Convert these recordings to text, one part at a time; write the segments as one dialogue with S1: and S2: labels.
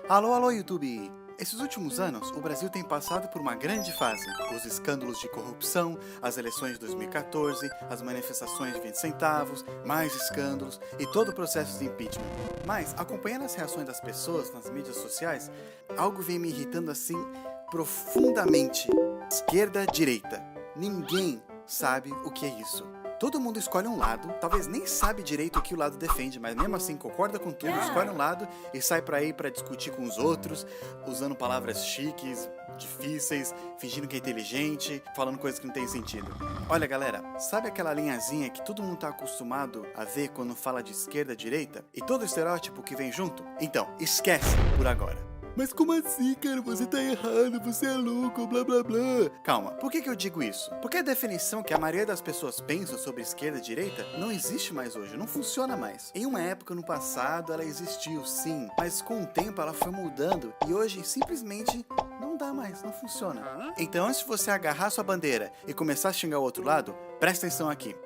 S1: Alô, alô, YouTube! Esses últimos anos, o Brasil tem passado por uma grande fase. Os escândalos de corrupção, as eleições de 2014, as manifestações de 20 centavos, mais escândalos e todo o processo de impeachment. Mas, acompanhando as reações das pessoas nas mídias sociais, algo vem me irritando assim profundamente. Esquerda-direita. Ninguém sabe o que é isso. Todo mundo escolhe um lado, talvez nem sabe direito o que o lado defende, mas mesmo assim concorda com tudo, escolhe um lado e sai pra aí pra discutir com os outros, usando palavras chiques, difíceis, fingindo que é inteligente, falando coisas que não tem sentido. Olha galera, sabe aquela linhazinha que todo mundo tá acostumado a ver quando fala de esquerda e direita? E todo o estereótipo que vem junto? Então, esquece por agora. Mas como assim, cara? Você tá errado, você é louco, blá blá blá. Calma, por que eu digo isso? Porque a definição que a maioria das pessoas pensam sobre esquerda e direita não existe mais hoje, não funciona mais. Em uma época no passado ela existiu, sim, mas com o tempo ela foi mudando e hoje simplesmente não dá mais, não funciona. Então antes de você agarrar sua bandeira e começar a xingar o outro lado, presta atenção aqui.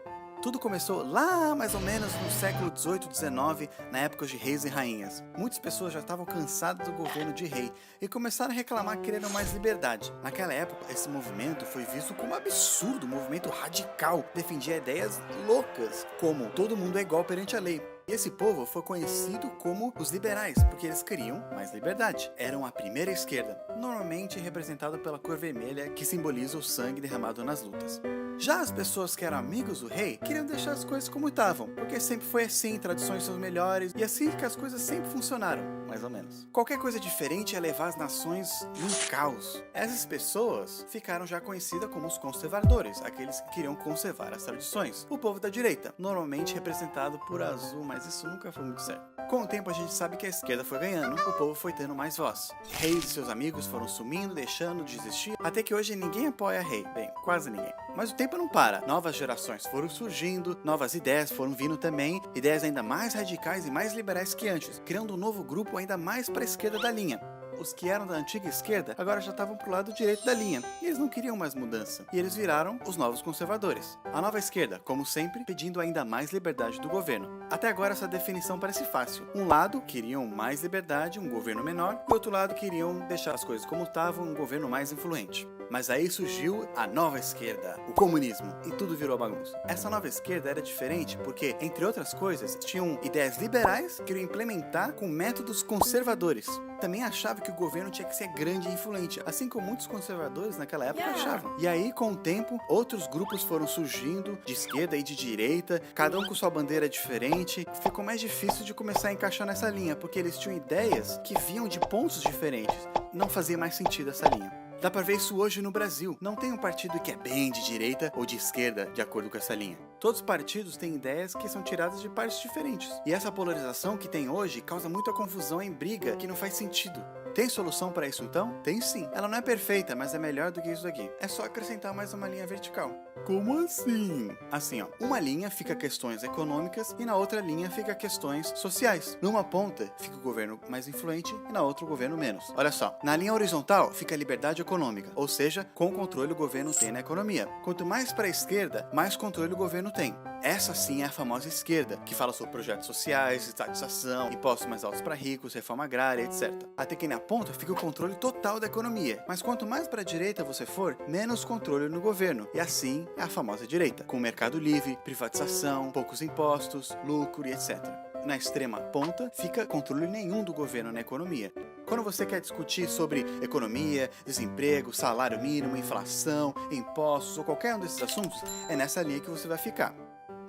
S1: Tudo começou lá mais ou menos no século XVIII, XIX, na época de reis e rainhas. Muitas pessoas já estavam cansadas do governo de rei e começaram a reclamar que queriam mais liberdade. Naquela época, esse movimento foi visto como um absurdo, um movimento radical, defendia ideias loucas, como todo mundo é igual perante a lei. E esse povo foi conhecido como os liberais, porque eles queriam mais liberdade. Eram a primeira esquerda, normalmente representada pela cor vermelha, que simboliza o sangue derramado nas lutas. Já as pessoas que eram amigos do rei queriam deixar as coisas como estavam, porque sempre foi assim, tradições são melhores, e assim que as coisas sempre funcionaram, mais ou menos. Qualquer coisa diferente ia levar as nações num caos. Essas pessoas ficaram já conhecidas como os conservadores, aqueles que queriam conservar as tradições. O povo da direita, normalmente representado por azul, mas isso nunca foi muito certo. Com o tempo a gente sabe que a esquerda foi ganhando, o povo foi tendo mais voz. Reis e seus amigos foram sumindo, deixando de existir, até que hoje ninguém apoia rei. Bem, quase ninguém. Mas o tempo não para. Novas gerações foram surgindo, novas ideias foram vindo também, ideias ainda mais radicais e mais liberais que antes, criando um novo grupo ainda mais para a esquerda da linha. Os que eram da antiga esquerda agora já estavam pro lado direito da linha, e eles não queriam mais mudança, e eles viraram os novos conservadores. A nova esquerda, como sempre, pedindo ainda mais liberdade do governo. Até agora essa definição parece fácil. Um lado queriam mais liberdade, um governo menor, e o outro lado queriam deixar as coisas como estavam, um governo mais influente. Mas aí surgiu a nova esquerda, o comunismo, e tudo virou bagunça. Essa nova esquerda era diferente porque, entre outras coisas, tinham ideias liberais que queriam implementar com métodos conservadores. Também achava que o governo tinha que ser grande e influente, assim como muitos conservadores naquela época achavam. E aí, com o tempo, outros grupos foram surgindo, de esquerda e de direita, cada um com sua bandeira diferente. Ficou mais difícil de começar a encaixar nessa linha, porque eles tinham ideias que vinham de pontos diferentes. Não fazia mais sentido essa linha. Dá pra ver isso hoje no Brasil. Não tem um partido que é bem de direita ou de esquerda, de acordo com essa linha. Todos os partidos têm ideias que são tiradas de partes diferentes. E essa polarização que tem hoje causa muita confusão em briga que não faz sentido. Tem solução para isso então? Tem sim. Ela não é perfeita, mas é melhor do que isso aqui. É só acrescentar mais uma linha vertical. Como assim? Assim, ó. Uma linha fica questões econômicas e na outra linha fica questões sociais. Numa ponta fica o governo mais influente e na outra o governo menos. Olha só. Na linha horizontal fica a liberdade econômica, ou seja, com controle o governo tem na economia. Quanto mais para a esquerda, mais controle o governo tem. Essa sim é a famosa esquerda, que fala sobre projetos sociais, estatização, impostos mais altos para ricos, reforma agrária, etc. Até que na ponta fica o controle total da economia. Mas quanto mais para a direita você for, menos controle no governo. E assim é a famosa direita, com mercado livre, privatização, poucos impostos, lucro e etc. Na extrema ponta fica controle nenhum do governo na economia. Quando você quer discutir sobre economia, desemprego, salário mínimo, inflação, impostos ou qualquer um desses assuntos, é nessa linha que você vai ficar.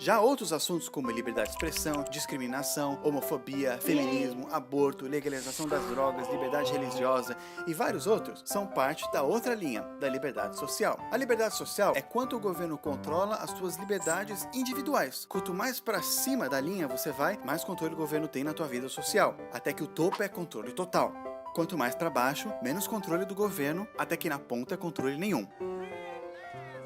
S1: Já outros assuntos como liberdade de expressão, discriminação, homofobia, feminismo, aborto, legalização das drogas, liberdade religiosa e vários outros são parte da outra linha, da liberdade social. A liberdade social é quanto o governo controla as suas liberdades individuais. Quanto mais para cima da linha você vai, mais controle o governo tem na tua vida social, até que o topo é controle total. Quanto mais para baixo, menos controle do governo, até que na ponta é controle nenhum.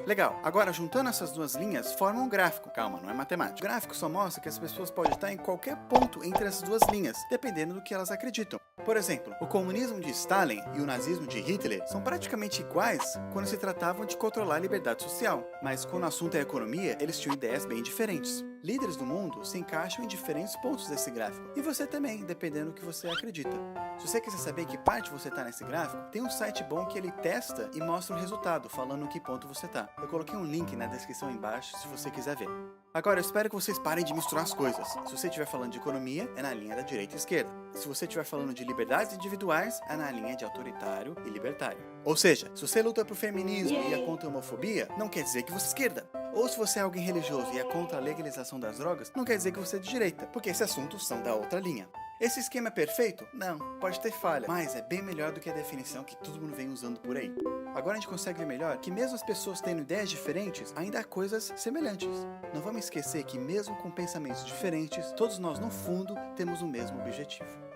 S1: Legal, agora juntando essas duas linhas forma um gráfico. Calma, não é matemática. O gráfico só mostra que as pessoas podem estar em qualquer ponto entre essas duas linhas, dependendo do que elas acreditam. Por exemplo, o comunismo de Stalin e o nazismo de Hitler são praticamente iguais quando se tratavam de controlar a liberdade social, mas quando o assunto é economia, eles tinham ideias bem diferentes. Líderes do mundo se encaixam em diferentes pontos desse gráfico, e você também, dependendo do que você acredita. Se você quiser saber em que parte você está nesse gráfico, tem um site bom que ele testa e mostra o resultado, falando em que ponto você está. Eu coloquei um link na descrição embaixo se você quiser ver. Agora, eu espero que vocês parem de misturar as coisas. Se você estiver falando de economia, é na linha da direita e esquerda. Se você estiver falando de liberdades individuais, é na linha de autoritário e libertário. Ou seja, se você luta pro feminismo e é contra a homofobia, não quer dizer que você é esquerda. Ou se você é alguém religioso e é contra a legalização das drogas, não quer dizer que você é de direita, porque esses assuntos são da outra linha. Esse esquema é perfeito? Não, pode ter falha, mas é bem melhor do que a definição que todo mundo vem usando por aí. Agora a gente consegue ver melhor que mesmo as pessoas tendo ideias diferentes, ainda há coisas semelhantes. Não vamos esquecer que mesmo com pensamentos diferentes, todos nós no fundo temos o mesmo objetivo.